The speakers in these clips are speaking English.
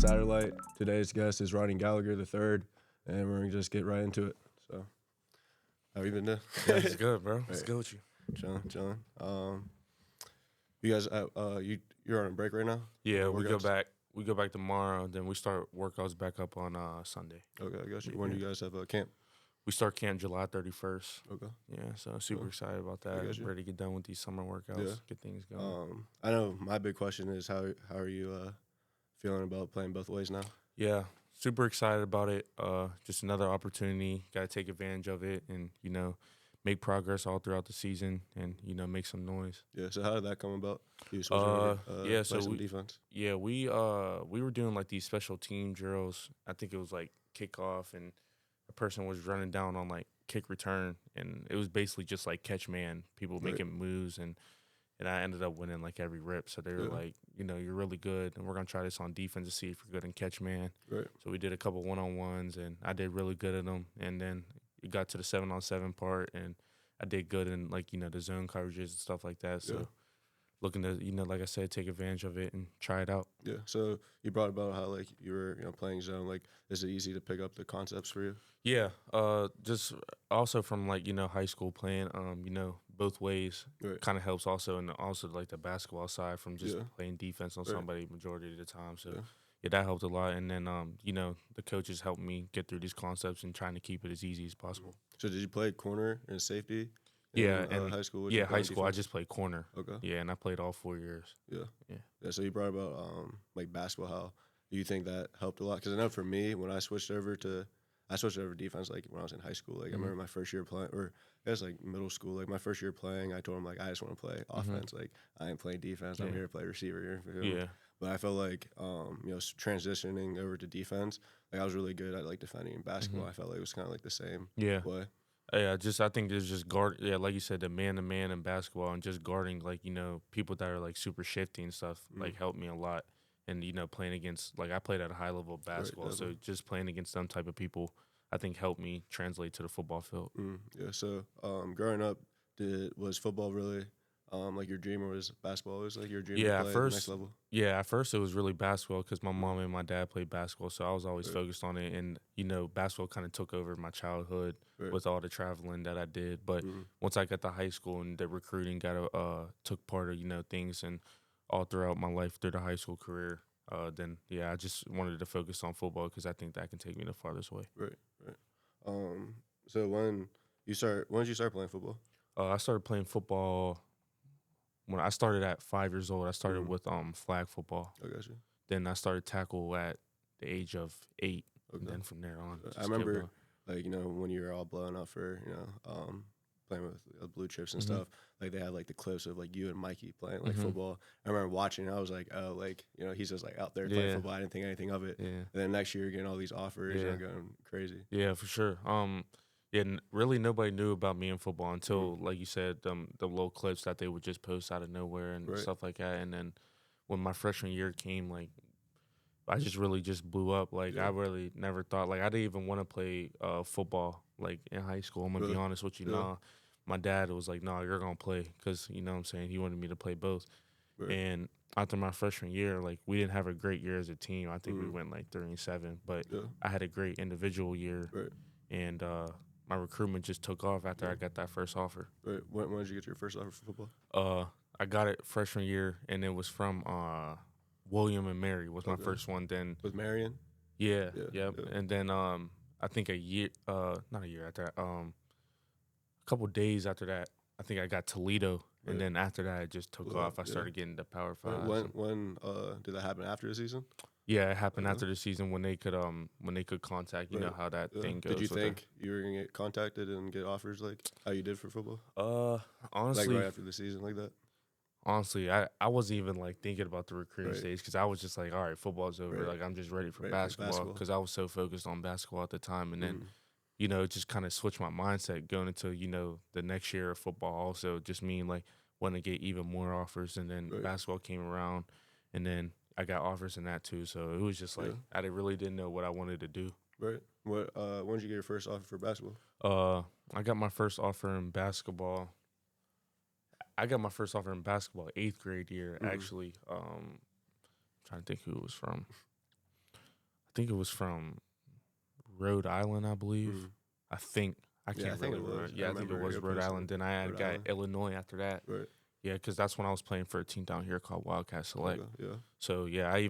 Satellite. Today's guest is Rodney Gallagher the third, and we're gonna just get right into it. So, how you been doing? Yeah, it's good, bro. It's Right. good with you. Chilling. You guys, you're on a break right now? Yeah, we go Workouts? back. We go back tomorrow. Then we start workouts back up on Sunday. Okay, I got you. When do you guys have a camp? We start camp July 31st. Okay. Yeah, so super excited about I that. got you. Ready to get done with these summer workouts. Yeah. Get things going. I know my big question is how are you feeling about playing both ways now? Yeah, super excited about it. Just another opportunity. Got to take advantage of it, and make progress all throughout the season, and make some noise. Yeah. So how did that come about? You switching over, Yeah, play so some we defense. yeah we were doing like these special team drills. I think it was like kickoff, and a person was running down on like kick return, and it was basically just like catch man, people Right. making moves, and I ended up winning like every rip. So they were Yeah. like, you're really good, and we're gonna try this on defense to see if you're good in catch man. Right. So we did a couple 1-on-ones, and I did really good at them. And then it got to the 7-on-7 part, and I did good in like the zone coverages and stuff like that. So Yeah. looking to like I said, take advantage of it and try it out. Yeah. So you brought about how like you were playing zone. Like, is it easy to pick up the concepts for you? Yeah, just also from like high school playing, both ways Right. kind of helps also, and also like the basketball side from just Yeah. playing defense on Right. somebody majority of the time. So Yeah. yeah, that helped a lot, and then the coaches helped me get through these concepts and trying to keep it as easy as possible. So did you play corner and safety? Yeah, In and high school. What did you play high on school I defense? just played corner. Okay. Yeah, and I played all 4 years. Yeah. Yeah. Yeah. So you brought about like basketball. How do you think that helped a lot? Because I know for me, when I switched over defense like when I was in high school. Like I remember my first year playing, or I guess like middle school. Like my first year playing, I told him like I just want to play offense. Like I ain't playing defense. I'm Yeah. here to play receiver. Here for him. Yeah. But I felt like transitioning over to defense, like I was really good at like defending in basketball. I felt like it was kind of like the same Yeah. way. Yeah, I think there's just guard. Yeah, like you said, the man to man in basketball and just guarding like people that are like super shifty and stuff like helped me a lot. And playing against like I played at a high level of basketball, so definitely. just playing against them type of people, I think helped me translate to the football field. Yeah. So growing up, was football really like your dream, or was basketball always like your dream to Yeah, play at the next level? at first it was really basketball because my mom and my dad played basketball, so I was always focused on it. And basketball kind of took over my childhood Right. with all the traveling that I did. But once I got to high school and the recruiting took part of things, and all throughout my life through the high school career, then yeah, I just wanted to focus on football because I think that can take me the farthest way. Right. So when did you start playing football? I started playing football when I started at 5 years old. I started with flag football. I got you. Then I started tackle at the age of 8, and Okay. then from there on, just I kept remember, going. like when you were all blown up for playing with blue chips and stuff. Like they had like the clips of like you and Mikey playing like football. I remember watching. I was like, oh, like he's just like out there playing Yeah. football. I didn't think anything of it. Yeah. And then next year you're getting all these offers Yeah. and going crazy. Yeah, for sure. Yeah, really nobody knew about me in football until, like you said, the little clips that they would just post out of nowhere and Right. stuff like that. And then when my freshman year came, like I just really just blew up. Like Yeah. I really never thought, like I didn't even want to play football like in high school. I'm gonna be Really? honest with you. Yeah. Nah, my dad was like, "No, you're gonna play," because what I'm saying, he wanted me to play both. Right. And after my freshman year, like we didn't have a great year as a team. I think we went like 3-7, but Yeah. I had a great individual year, Right. and my recruitment just took off after I got that first offer. Right. When did you get your first offer for football? I got it freshman year, and it was from William and Mary was my Okay. first one. Then With Marion? yeah, Yeah, yep. yeah. And then I think a year, not a year after that, a couple days after that, I think I got Toledo, Right. and then after that, it just took Blew off. up, I yeah. started getting the Power Right. Five. When did that happen after the season? Yeah, it happened Okay. after the season when they could contact. You know Right. how that Yeah. thing goes. Did you with think you were gonna get contacted and get offers like how you did for football? honestly, Like right after the season, like that? honestly, I wasn't even like thinking about the recruiting Right. stage because I was just like, all right, football's over. Right. Like I'm just ready for Ready for basketball basketball. because I was so focused on basketball at the time, and then Mm. it just kind of switched my mindset going into the next year of football. Also, just mean like wanting to get even more offers, and then Right. basketball came around, and then I got offers in that too. So it was just like Yeah. really didn't know what I wanted to do. Right. When did you get your first offer for basketball? I got my first offer in basketball. I got my first offer in basketball 8th grade year, actually. Trying to think who it was from. think it was from Rhode Island, I believe. Mm. I think I Yeah, I can't think really it was. remember. I Yeah, I think it remember was your Rhode posting Island. Then I had Rhode got Island. Illinois after that. Right. Yeah, because that's when I was playing for a team down here called Wildcat Select. Okay. Yeah. So yeah, I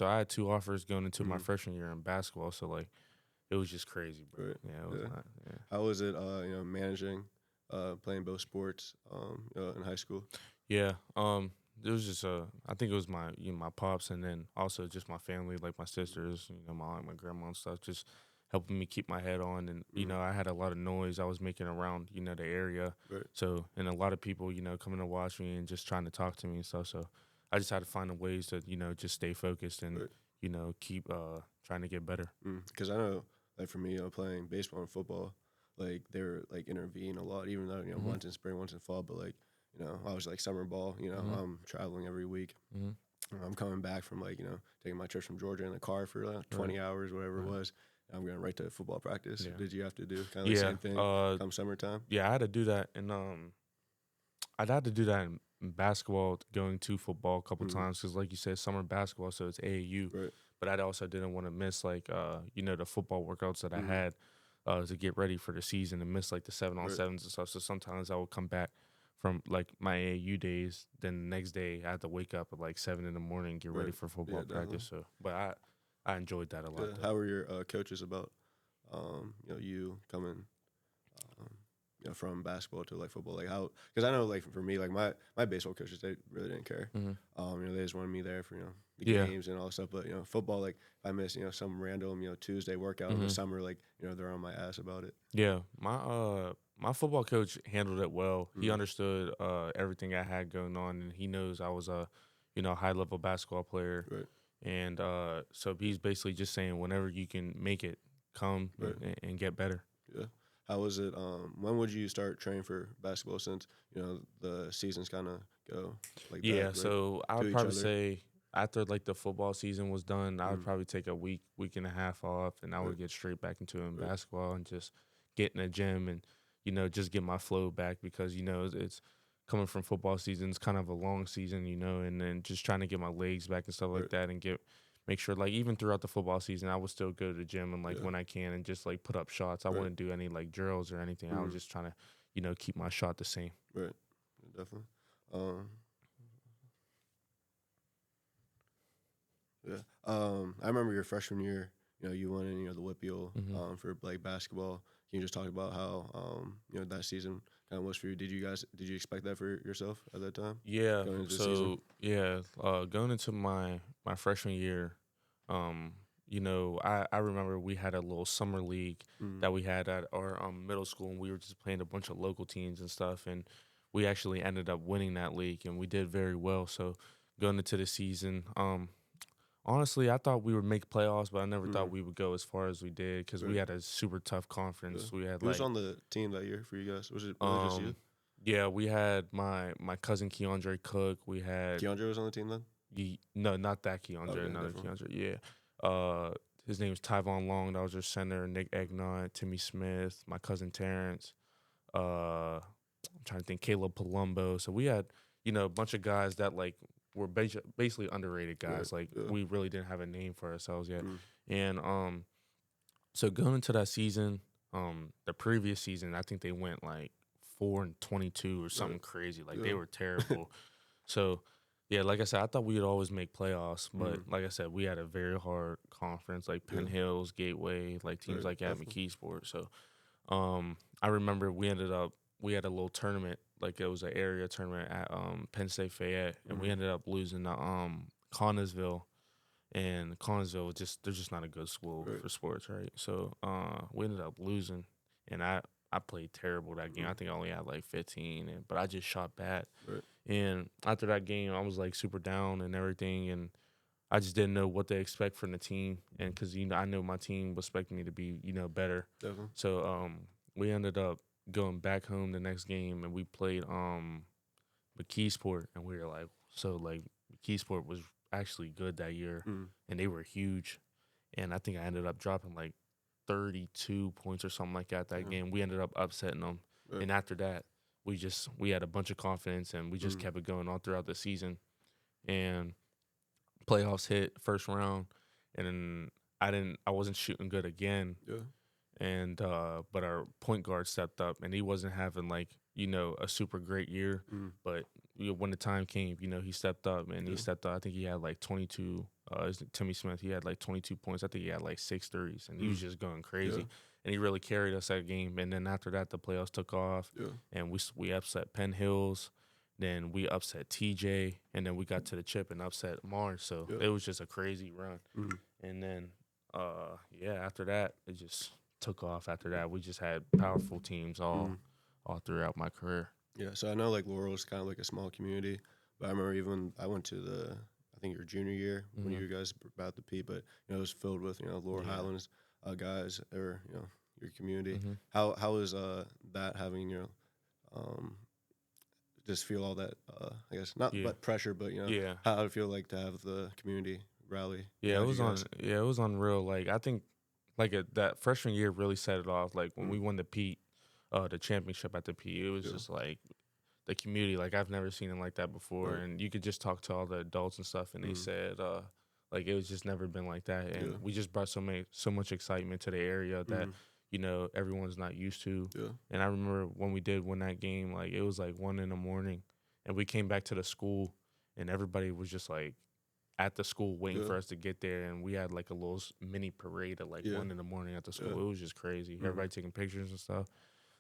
had 2 offers going into my Mm. freshman year in basketball. So like it was just crazy, bro. Right. Yeah, it was Yeah. not. Yeah. How was it? Managing, playing both sports, in high school. Yeah. It was just I think it was my my pops and then also just my family, like my sisters, my aunt, my grandma and stuff, just helping me keep my head on. And Mm. I had a lot of noise I was making around the area. Right. So and a lot of people coming to watch me and just trying to talk to me and stuff. So I just had to find ways to just stay focused and Right. keep trying to get better. Because I know, like for me, playing baseball and football, like they were like intervene a lot, even though Hmm. once in spring, once in fall. But like I was like summer ball. Hmm. I'm traveling every week. Hmm. I'm coming back from like taking my trips from Georgia in the car for 20 hours, whatever it Right. was. I'm going right to football practice. Yeah. Did you have to do kind of the Yeah. same thing come summertime? Yeah, I had to do that, and I'd had to do that in basketball, going to football a couple Mm. times because, like you said, summer basketball, so it's AAU. Right. But I also didn't want to miss like the football workouts that I Mhm. had to get ready for the season and miss like the 7-on-7s and stuff. So sometimes I would come back from like my AAU days, then the next day I had to wake up at like 7 in the morning and get ready Right. for football Yeah, practice. So, but I enjoyed that a lot. Yeah. Though. How were your coaches about you coming from basketball to like football? Like how? Because I know like for me, like my baseball coaches, they really didn't care. Mm-hmm. They just wanted me there for the Yeah. games and all that stuff. But football, like if I miss some random Tuesday workout in the Mhm. summer, like they're on my ass about it. Yeah, my football coach handled it well. He Mhm. understood everything I had going on, and he knows I was a high level basketball player. Right. And so he's basically just saying whenever you can make it, come Right. and get better. Yeah. How was it? When would you start training for basketball? Since the seasons kind of go like that. Yeah, Right? so I To would each probably other. say after like the football season was done, I would Mhm. probably take a week and a half off, and I would Right. get straight back into it in Right. basketball and just get in the gym and just get my flow back because it's coming from football season, it's kind of a long season, and then just trying to get my legs back and stuff like Right. that and make sure like even throughout the football season, I would still go to the gym and like Yeah. when I can and just like put up shots. I Right. wouldn't do any like drills or anything. I was Mhm. just trying to keep my shot the same. Right. Definitely. Yeah. I remember your freshman year. You won in the Whippeal Hmm. for like basketball. Can you just talk about how that season kind of was for you? Did you expect that for yourself at that time Yeah. going into the So season? yeah, going into my freshman year, I remember we had a little summer league Mm. that we had at our middle school, and we were just playing a bunch of local teams and stuff, and we actually ended up winning that league, and we did very well. So going into the season, honestly, I thought we would make playoffs, but I never thought Mm. we would go as far as we did because we Right. had a super tough Yeah. conference. We had Who was like on the team that year for you guys? Was it just you? yeah, we had my cousin Keandre Cook. We had Keandre was on the team then. no, not that Keandre, Okay, another different. Keandre. Yeah, his name was Tyvon Long. That was our center. Nick Egnott, Timmy Smith, my cousin Terrence. I'm trying to think, Caleb Palumbo. So we had a bunch of guys that like were basically underrated guys. Right. Like Yeah. we really didn't have a name for ourselves yet. Mm. And so going into that season, the previous season, I think they went like 4-22 or something Right. crazy. Like Yeah. they were terrible. So yeah, like I said, I thought we would always make playoffs, but like I said, we had a very hard conference, like Penn Yeah. Hills, Gateway, like teams Right. like at Definitely. McKeesport. So I remember we had a little tournament, like it was an area tournament at Penn State Fayette, and we Mhm. ended up losing to Connersville. And Connersville they're just not a good school Right. for sports, right? So we ended up losing, and I played terrible that game. I Mhm. think I only had like 15, but I just shot bad. Right. And after that game, I was like super down and everything, and I just didn't know what to expect from the team, and because I know my team was expecting me to be better. Definitely. So we ended up going back home the next game, and we played McKeesport, and we were like McKeesport was actually good that year, Mm. and they were huge, and I think I ended up dropping like 32 points or something like that Yeah. game. We ended up upsetting them, Right. and after that, we had a bunch of confidence, and we just Mm. kept it going all throughout the season, and playoffs hit first round, and then I wasn't shooting good again, Yeah. and but our point guard stepped up, and he wasn't having like a super great year, Mm. but when the time came, he stepped up, and he Yeah. stepped up. I think he had like 22. Timmy Smith, he had like 22 points. I think he had like 6 threes, and he was Mm. just going Yeah. crazy. And he really carried us that game. And then after that, the playoffs took off, Yeah. and we upset Penn Hills. Then we upset TJ, and then we got to the chip and upset Mars. So Yeah. it was just a crazy run. Mm. And then, yeah, after that, it just took off. After that, we just had powerful teams Mm. all throughout my career. Yeah. So I know like Laurel is kind of like a small community, but I remember even I went to I think your junior year when Mhm. you guys were about to compete, but it was filled with Laurel Yeah. Highlands guys or your community. Mhm. How is that having um just feel all that I guess not Yeah. but pressure, but Yeah. how did it feel like to have the community rally Yeah, it behind you was guys? it was unreal. Like I think like that freshman year really set it off. Like when we Mm. won the championship at the Pete, it was Yeah. just like the community, like I've never seen it like that before. Right. And you could just talk to all the adults and stuff, and they Mm. said like it was just never been like that. And Yeah. we just brought so much excitement to the area that Mm. everyone's not used to. Yeah. And I remember when we did win that game, like it was like 1 in the morning, and we came back to the school, and everybody was just like at the school waiting Yeah. for us to get there, and we had like a little mini parade at like Yeah. 1 in the morning at the school. Yeah. It was just crazy. Mm. Everybody taking pictures and stuff.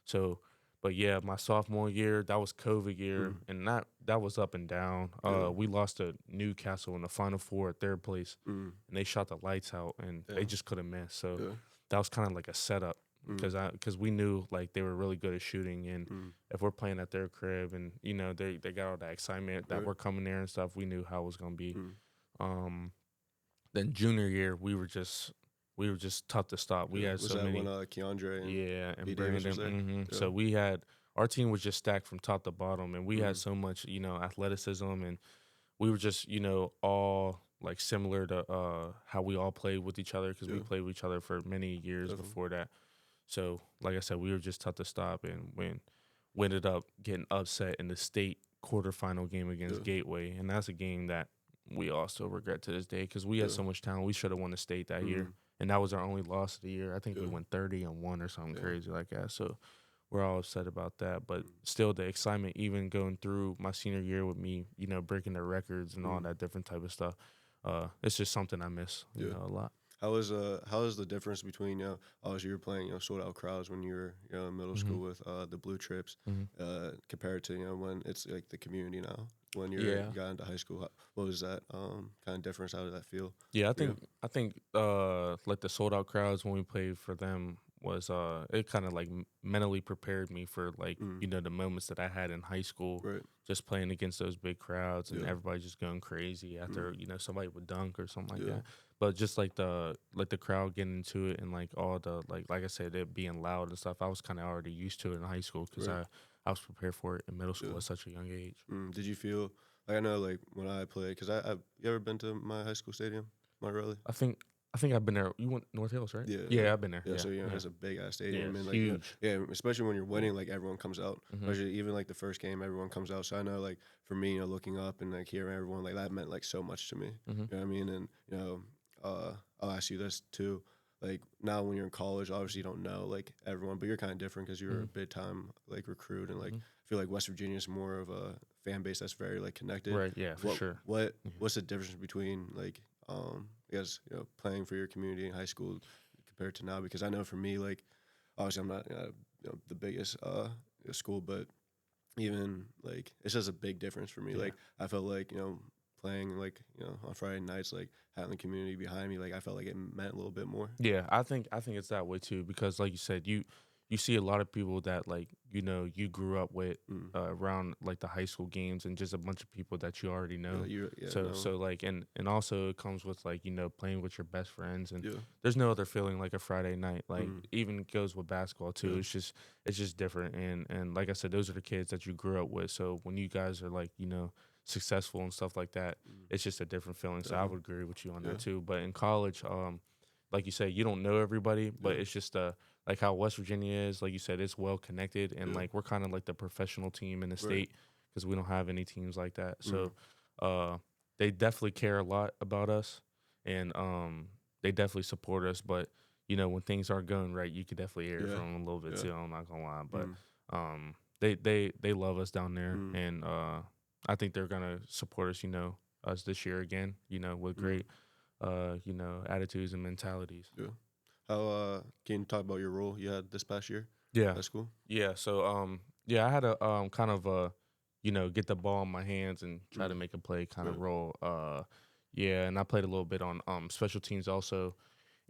So, but yeah, my sophomore year, that was COVID year, Mm. and that was up and down. Yeah. We lost to Newcastle in the Final Four at third place, Mm. and they shot the lights out, and Yeah. they just couldn't miss. So Yeah. that was kind of like a setup Mm. because we knew like they were really good at shooting, and Mm. if we're playing at their crib, and they got all that excitement that Right. we're coming there and stuff, we knew how it was gonna be. Mm. Um, then junior year, we were just tough to stop. We Yeah. had Was so that many, when Keandre and yeah, B. and Davis was Brandon. there? Yeah. So we had our team was just stacked from top to bottom, and we had Mm. so much, athleticism, and we were just, all like similar to how we all played with each other because we Yeah. played with each other for many years Definitely. before that. So, like I said, we were just tough to stop, and we ended up getting upset in the state quarterfinal game against Yeah. Gateway, and that's a game that we all still regret to this day because we had Yeah. so much talent. We should have won the state that year, Mm. and that was our only loss of the year. I think we Yeah. went 30-1 or something Yeah. crazy like that. So we're all upset about that, but Mm. still, the excitement, even going through my senior year with me, breaking the records and all Mm. that different type of stuff, it's just something I miss, Yeah. a lot. How is the difference between obviously you're playing sold out crowds when you were in middle Mhm. school with the Blue Trips Mhm. compared to when it's like the community now when Yeah. you got into high school? What was that kind of difference? How did that feel? Yeah, I for you? think like the sold out crowds when we played for them was it kind of like mentally prepared me for like Mm. the moments that I had in high school, Right. just playing against those big crowds and Yeah. everybody just going crazy after somebody would dunk or something like Yeah. that. But just like the crowd getting into it and like all the like I said, it being loud and stuff, I was kind of already used to it in high school because Right. I was prepared for it in middle school Yeah. at such a young age. Did you feel like I know like when I played because you ever been to my high school stadium, Monterey? I think I've been there. You went North Hills, right? Yeah, Yeah, yeah. I've been there. Yeah, Yeah, so yeah, it's a big ass yeah. stadium, and It's like huge. yeah, especially when you're winning, like everyone comes out. Mhm. Especially even like the first game, everyone comes out. So I know like for me, looking up and like hearing everyone, like that meant like so much to me. Mhm. You know what I mean? And I'll ask you this too. Like now when you're in college, obviously you don't know like everyone, but you're kind of different because you're a Mhm. big time like recruit, and like Mhm. I feel like West Virginia is more of a fan base that's very like connected. Right. Yeah, for sure. Yeah. What's the difference between like I guess playing for your community in high school compared to now? Because I know for me, like obviously I'm not the biggest school, but even like it's just a big difference for me. Yeah. Like I felt like playing like on Friday nights, like having the community behind me, like I felt like it meant a little bit more. Yeah, I think it's that way too because like you said, you see a lot of people that like you grew up with Mm. around like the high school games and just a bunch of people that you already know. No. So like and also it comes with like playing with your best friends and Yeah. there's no other feeling like a Friday night. Like Mm. even goes with basketball too. Yeah. It's just different and like I said, those are the kids that you grew up with. So when you guys are like successful and stuff like that, Mm. it's just a different feeling. So I Definitely. would agree with you on Yeah. that too. But in college, like you said, you don't know everybody, but Yeah. it's just like how West Virginia is. Like you said, it's well connected, and Yeah. like we're kind of like the professional team in the Right. state because we don't have any teams like that. Mm. So, they definitely care a lot about us, and they definitely support us. But when things aren't going right, you could definitely hear it Yeah. from them a little bit Yeah. too. I'm not gonna lie, but Mm. they love us down there, Mm. and I think they're gonna support us. Us this year again. With Mm. great attitudes and mentalities. Yeah. How can you talk about your role you had this past year? Yeah. High school. Yeah. So I had to kind of get the ball in my hands and try to Mm. make a play kind of Yeah. role. Yeah, and I played a little bit on special teams also.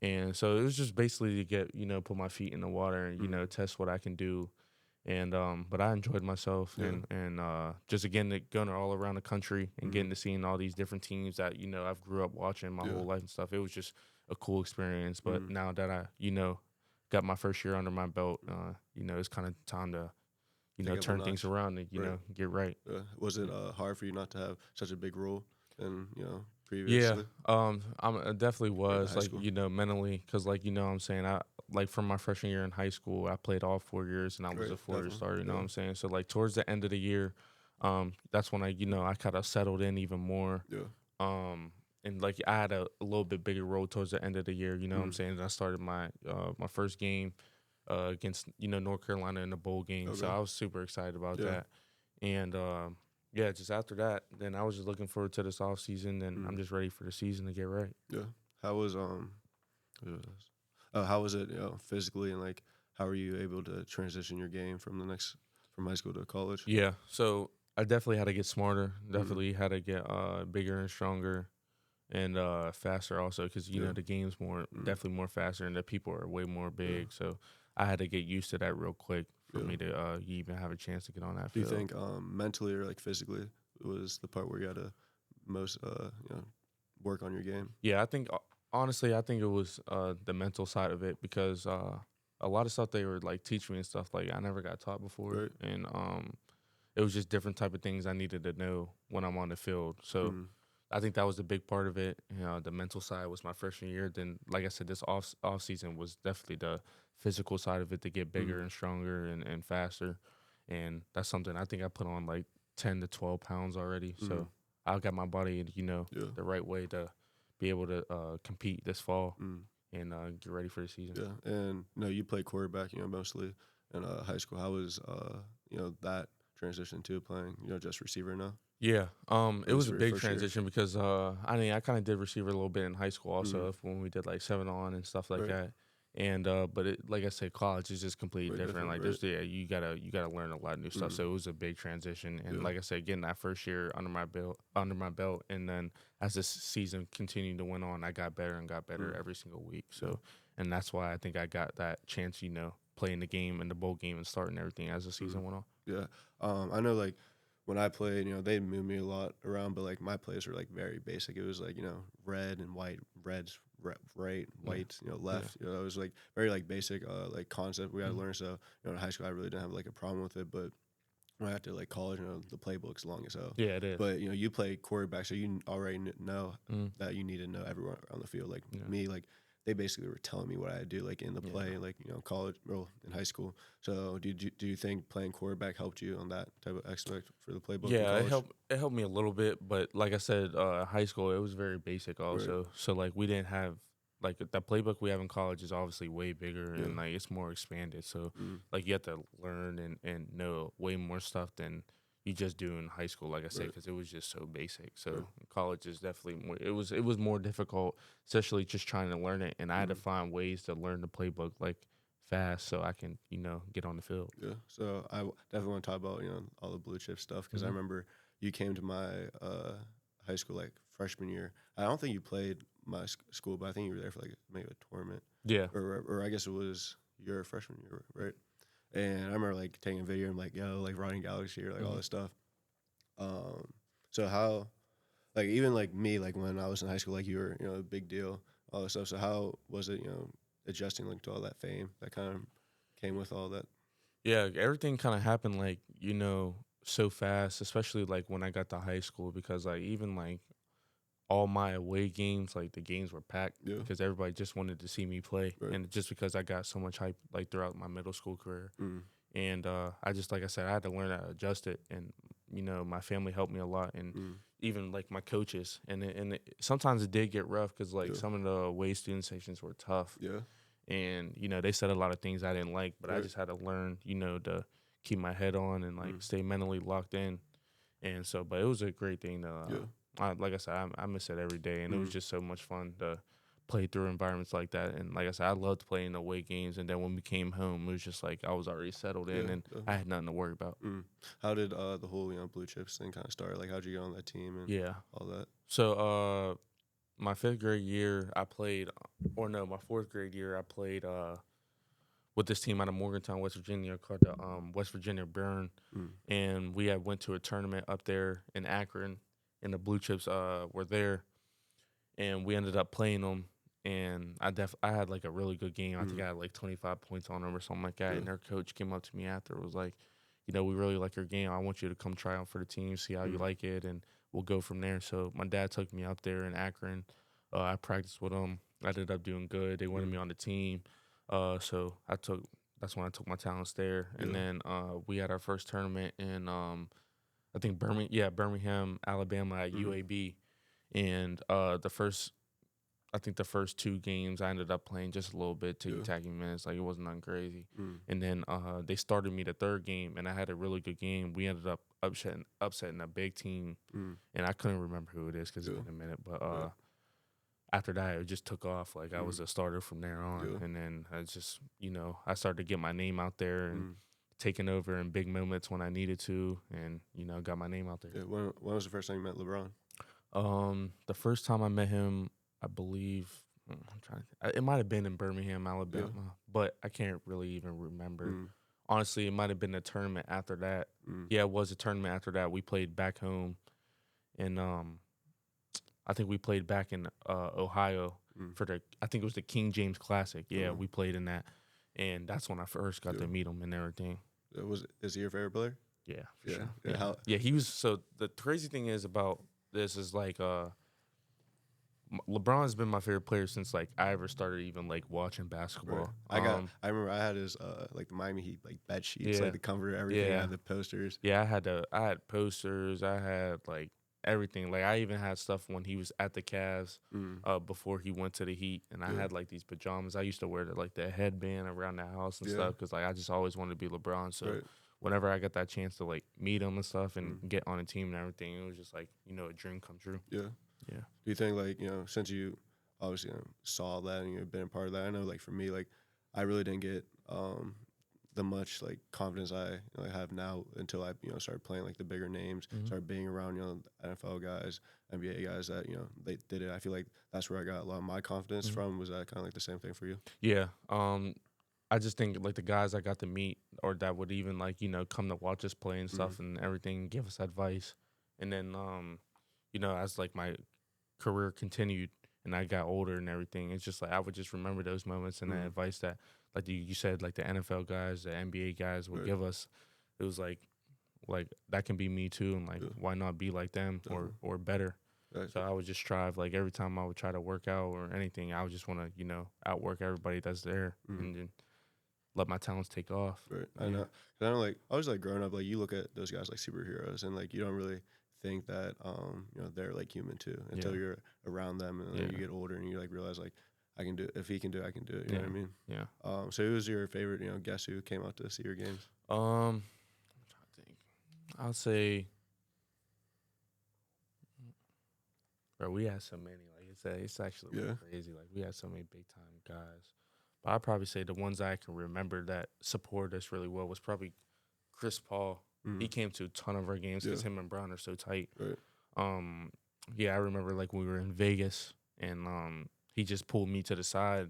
And so it was just basically to get, put my feet in the water and, Mm. test what I can do. And but I enjoyed myself Yeah. and just again going all around the country and Mm. getting to seeing all these different teams that, I've grew up watching my Yeah. whole life and stuff. It was just a cool experience. But Mm. now that I, got my first year under my belt, it's kind of time to, Take up a turn things notch. around and, Right. get right. Was it hard for you not to have such a big role in Yeah, previously it definitely or the was high like school? mentally, because like what I'm saying, I like from my freshman year in high school, I played all 4 years and I was Right. a 4 year Definitely. starter. You know what Yeah. I'm saying? So like towards the end of the year, that's when I kind of settled in even more. Yeah. And like I had a little bit bigger role towards the end of the year. You know what I'm Mm. saying? And I started my first game against North Carolina in the bowl game, so Okay. I was super excited about Yeah. that. And yeah, just after that, then I was just looking forward to this off season, and I'm Mm. just ready for the season to get right. Yeah. How was what was this? How was it physically, and like how were you able to transition your game from high school to college? Yeah, so I definitely had to get smarter. Mm. Definitely had to get bigger and stronger and faster also, because Yeah. the game's Mm. definitely more faster and the people are way more Yeah. big. So I had to get used to that real quick for Yeah. me to even have a chance to get on that Do you field. think mentally or like physically was the part where you had to most work on your game? Yeah, I think honestly, I think it was the mental side of it, because a lot of stuff they were like teaching me and stuff like I never got taught before, Right. and it was just different type of things I needed to know when I'm on the field. So Mm. I think that was the big part of it. The mental side was my freshman year. Then, like I said, this off season was definitely the physical side of it, to get bigger Mm. and stronger and faster. And that's something I think I put on like 10 to 12 pounds already. Mm. So I got my body, Yeah. the right way to be able to compete this fall Mm. and get ready for the season. Yeah. And you played quarterback, mostly in high school. How was that transition to playing, just receiver now? Yeah, At it least was a for your big first year. transition because I mean I kind of did receiver a little bit in high school also, Mm. when we did like 7 on and stuff like Right. that. And but like I said, college is just completely Way different. different, Like right? you gotta learn a lot of new stuff. Mm. So it was a big transition. And Yeah. like I said, getting that first year under my belt, and then as this season continued to went on, I got better and got better Mm. every single week. Yeah. So and that's why I think I got that chance, playing the game and the bowl game and starting everything as the season Mm. went on. Yeah. I know like when I played, they moved me a lot around, but like my plays were like very basic. It was like, red and white, red's right, Yeah. white, left. It was like very like basic like concept we had to Mhm. learn. So, in high school I really didn't have like a problem with it, but when I got to like college, the playbook's long as hell. Yeah, it is. But you play quarterback, so you already know Mm, that you need to know everyone on the field. Like yeah. me, like they basically were telling me what I had to do, like in the Yeah. play, like college or in high school. So do you think playing quarterback helped you on that type of aspect for the playbook in Yeah, it college? helped me a little bit, but like I said, high school it was very basic Right. also. So like we didn't have like the playbook we have in college is obviously way bigger Yeah. and like it's more expanded. So Mm. like you have to learn and know way more stuff than you just do in high school. Like I said, Right. because it was just so basic. So Yeah. college is definitely more. It was more difficult, especially just trying to learn it, and I had to Mm. find ways to learn the playbook like fast so I can get on the field. Yeah. So definitely want to talk about all the blue chip stuff because I Mhm. remember you came to my high school like freshman year. I don't think you played my school, but I think you were there for like maybe a tournament. Yeah. Or I guess it was your freshman year, right? And I remember like taking a video and like, yo, like Rodney Gallagher's here, like all Mhm. this stuff. So how, like even like me, like when I was in high school, like you were, a big deal, all this stuff. So how was it, adjusting like to all that fame that kind of came with all that? Yeah, everything kind of happened like, so fast, especially like when I got to high school, because like even like all my away games, like the games were packed Yeah. because everybody just wanted to see me play. Right. And just because I got so much hype like throughout my middle school career. Mm. And I just, like I said, I had to learn how to adjust it. And my family helped me a lot, and even like my coaches, sometimes it did get rough because like some of the away student sections were tough. Yeah. And they said a lot of things I didn't like, but I Right. just had to learn, to keep my head on and like stay mentally locked in. And so, but it was a great thing to, like I said, I miss it every day, and it was just so much fun to play through environments like that. And like I said, I loved playing away games. And then when we came home, it was just like I was already settled in, and I had nothing to worry about. How did the whole Blue Chips thing kind of start? Like, how'd you get on that team and all that? So my fifth grade year, I played, or no, my fourth grade year, I played with this team out of Morgantown, West Virginia, called the West Virginia Burn, and we had went to a tournament up there in Akron, and the Blue Chips were there, and we ended up playing them. And I had like a really good game. I think I had like 25 points on them or something like that. And their coach came up to me after, was like, we really like your game. I want you to come try out for the team, see how you like it, and we'll go from there. So my dad took me up there in Akron. I practiced with them. I ended up doing good. They wanted me on the team. So that's when I took my talents there. And then we had our first tournament in I think Birmingham, Alabama at UAB. And the first two games I ended up playing just a little bit, taking minutes. Like, it wasn't nothing crazy. And then they started me the third game, and I had a really good game. We ended up upsetting a big team, and I couldn't remember who it is because it's been a minute. But after that, it just took off. Like, I was a starter from there on. And then I just, I started to get my name out there and taking over in big moments when I needed to, and, got my name out there. Yeah. When was the first time you met LeBron? The first time I met him, I believe it might have been in Birmingham, Alabama, but I can't really even remember. Honestly, it might have been a tournament after that. Yeah, it was a tournament after that. We played back home, and I think we played back in Ohio for I think it was the King James Classic. Yeah, we played in that, and that's when I first got to meet him and everything. Is he your favorite player? Yeah, for sure. Yeah. He was. So the crazy thing is about this is like LeBron's been my favorite player since like I ever started even like watching basketball. Right. I remember I had his like the Miami Heat like bed sheets, like the cover, everything. I had the posters. Yeah, I had posters. I had like everything. Like, I even had stuff when he was at the Cavs before he went to the Heat, and I had like these pajamas. I used to wear the headband around the house and stuff because like I just always wanted to be LeBron. So whenever I got that chance to like meet him and stuff and get on a team and everything, it was just like a dream come true. Yeah. Do you think like since you obviously saw that and you've been a part of that, I know like for me, like I really didn't get the much like confidence I have now until I started playing like the bigger names, started being around NFL guys, NBA guys that they did it. I feel like that's where I got a lot of my confidence from. Was that kind of like the same thing for you? Yeah. I just think like the guys I got to meet or that would even like come to watch us play and stuff and everything, give us advice, and then as like my career continued and I got older and everything, it's just like I would just remember those moments and the advice that like you said, like the NFL guys, the NBA guys would give us. It was like that can be me too, and like why not be like them or better. Right. So I would just strive, like every time I would try to work out or anything, I would just want to outwork everybody that's there and then let my talents take off. Right. I know. 'Cause I know, like I was like growing up, like you look at those guys like superheroes, and like you don't really think that they're like human too until you're around them, and then you get older and you like realize like I can do it. If he can do it, I can do it. You know what I mean? Yeah. So who was your favorite guest who came out to see your games? I'm trying to think. I'll say, bro, we had so many. Like it's actually really crazy. Like we had so many big time guys. But I'd probably say the ones I can remember that supported us really well was probably Chris Paul. He came to a ton of our games because him and Brown are so tight. Right. I remember like we were in Vegas and he just pulled me to the side.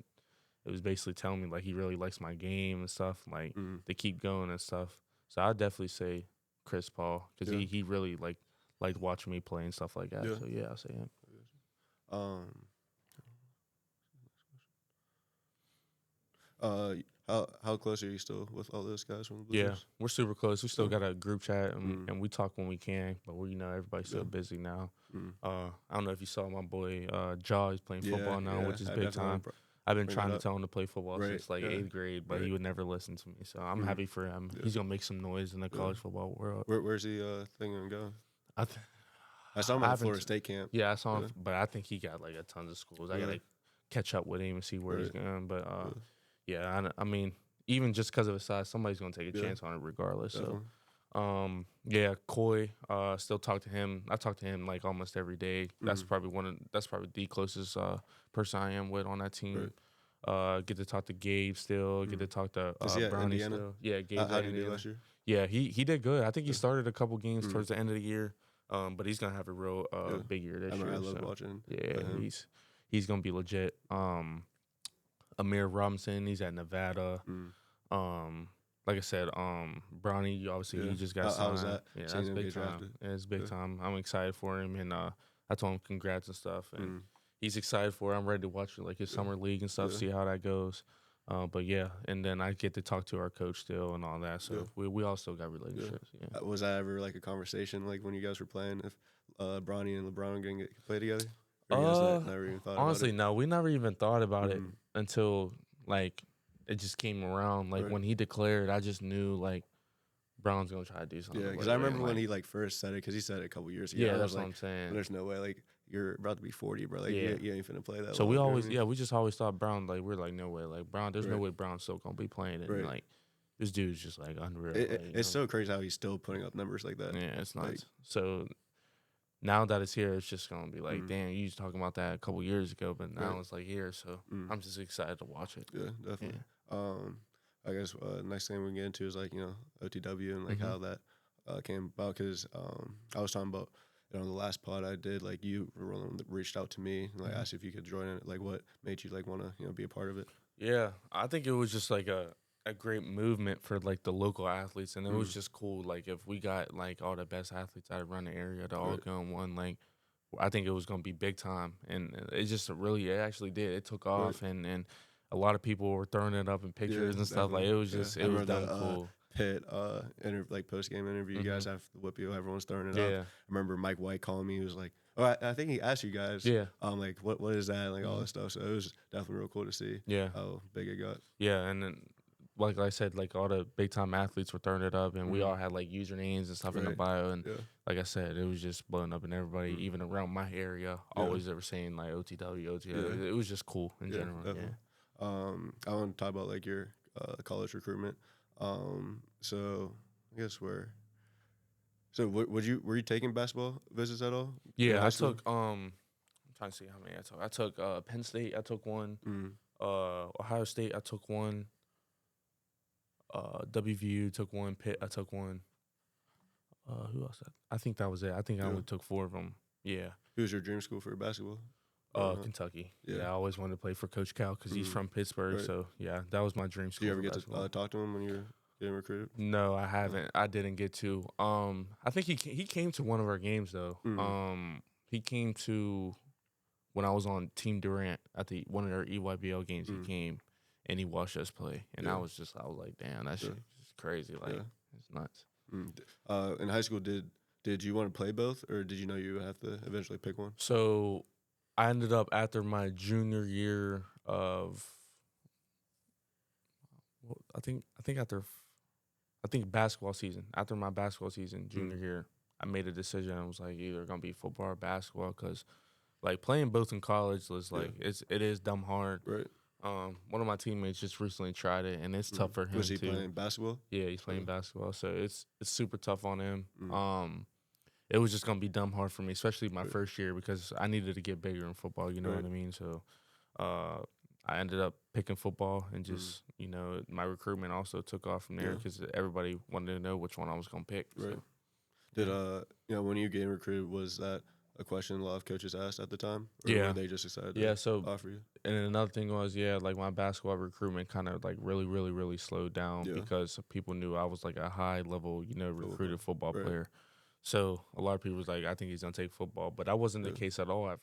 It was basically telling me like he really likes my game and stuff, like to keep going and stuff. So I'd definitely say Chris Paul because he really liked watching me play and stuff like that. So I'll say him. How close are you still with all those guys from the Blue Chips? We're super close. We still got a group chat and we talk when we can, but we everybody's so busy now. I don't know if you saw my boy Jaw. He's playing football now, which is big time. I've been bring it trying to up. tell him to play football Right. since like Yeah. 8th grade, but he Right. would never listen to me. So I'm Mhm. happy for him. Yeah. He's gonna make some noise in the Yeah. college football world. Where's he thinking of going? I th- I saw him I at the haven't. Florida State camp. Yeah, I saw him, Yeah. but I think he got like a tons of schools. I Really? gotta catch up with him and see where he's Right. going. But Yeah. yeah, I mean, even just because of his size, somebody's gonna take a Yeah. chance on it regardless. Definitely. So, yeah, Coy, still talk to him. I talk to him like almost every day. That's Mhm. probably the closest person I am with on that team. Right. Get to talk to Gabe still. Get to talk to Is he at Brownie Indiana? still. Yeah, Gabe's How at did he do Indiana. last year? Yeah, he did good. I think he Yeah. started a couple games Mhm. towards the end of the year. But he's gonna have a real Yeah. big year this I year. love So watching. yeah, him. he's gonna be legit. Amir Robinson, he's at Nevada. Mm. Like I said, Bronny, obviously Yeah. he just got How was signed. that? Yeah, Seeing that's him big get time. drafted? Yeah, it's big Yeah. time. I'm excited for him, and I told him congrats and stuff, and Mm. he's excited for it. I'm ready to watch like his Yeah. summer league and stuff, Yeah. see how that goes. But yeah, and then I get to talk to our coach still and all that. So Yeah. we all still got relationships. Yeah. Was that ever like a conversation like when you guys were playing if Bronny and LeBron were going to play together? Or you guys never even thought Honestly, about no, we never even thought about it Mhm. until like it just came around. Like Right. when he declared, I just knew like Brown's gonna try to do it? something. Yeah, because with I it, remember and, when like, he like first said it, because he said it a couple years ago. yeah, I that's was what like, I'm saying. there's no way, like, you're about to be 40, bro. Like, Yeah. you ain't finna play that So long, we you know what I always, mean? yeah, we just always thought Brown, like, we're like, no way, like Brown, there's no Right. way Brown's still gonna be playing it. Right. And, like, this dude's just like unreal. It, like, it- you it's know? so crazy how he's still putting up numbers like that. Yeah, it's nuts. like- So now that it's here, it's just gonna be like, Mhm. damn, you was talking about that a couple years ago, but now Right. it's like here. So Mm. I'm just excited to watch it. Yeah, definitely. I guess next thing we get into is like OTW and like Mhm. how that came about. Because I was talking about the last pod I did, like you were the one that reached out to me and like Mhm. asked if you could join it. Like what made you like want to be a part of it? Yeah, I think it was just like a great movement for like the local athletes, and it was Mhm. just cool. Like if we got like all the best athletes out around the area to all Right. go in one, like I think it was gonna be big time, and it actually did. It took off, and a lot of people were throwing it up in pictures and stuff. Like it was just I it was remember dumb cool. Pitt like post game interview. You guys have the whip you. Everyone's throwing it up. Yeah, I remember Mike White calling me. He was like, "Oh, I think he asked you guys. yeah, Like what is that? And, like all Mhm. this stuff." So it was definitely real cool to see yeah, how big it got. yeah, and then. Like I said, like all the big time athletes were throwing it up, and we Mhm. all had like usernames and stuff in the Right. bio. And Yeah. like I said, it was just blowing up, and everybody, Mhm. even around my area, always ever saying like OTW, OTW. Yeah. It was just cool in general. Definitely. Yeah. I want to talk about like your college recruitment. So I guess were you taking basketball visits at all? in Yeah, high I school? took I'm trying to see how many I took. I took Penn State, I took one. Mm. Ohio State, I took one. WVU took one. Pitt, I took one. Who else? I think that was it. I think I Yeah. only took 4 of them. Yeah. Who's your dream school for basketball? Uh, Kentucky. yeah. Yeah, I always wanted to play for Coach Cal because he's Mhm. from Pittsburgh. Right. So yeah, that was my dream Did school. you ever for get to basketball. talk to him when you were getting recruited? No, I haven't. I didn't get to. I think he came to one of our games though. Mhm. He came to when I was on Team Durant at one of their EYBL games. Mhm. He came and he watched us play, and Yeah. I was like, damn, that Yeah. shit is crazy. Like Yeah. it's nuts. In high school, did you want to play both, or did you know you would have to eventually pick one? So I ended up after my junior year of, well, I think basketball season. After my basketball season, junior year, I made a decision. I was like either gonna be football or basketball because like playing both in college was like it is dumb hard. Right. One of my teammates just recently tried it, and it's tough for him Was he too. playing basketball? Yeah, he's playing basketball, so it's super tough on him. Mm. It was just gonna be dumb hard for me, especially my Right. first year because I needed to get bigger in football. You know Right. what I mean? So, I ended up picking football, and just my recruitment also took off from there Yeah. because everybody wanted to know which one I was gonna pick. Right. So, Did when you getting recruited, was that a question a lot of coaches asked at the time? Or Yeah. were they just excited yeah. to So, offer you? and then another thing was, like my basketball recruitment kind of like really, really, really slowed down Yeah. because people knew I was like a high level, recruited football Right. player. So a lot of people was like, I think he's gonna take football, but that wasn't the Yeah. case at all. Right.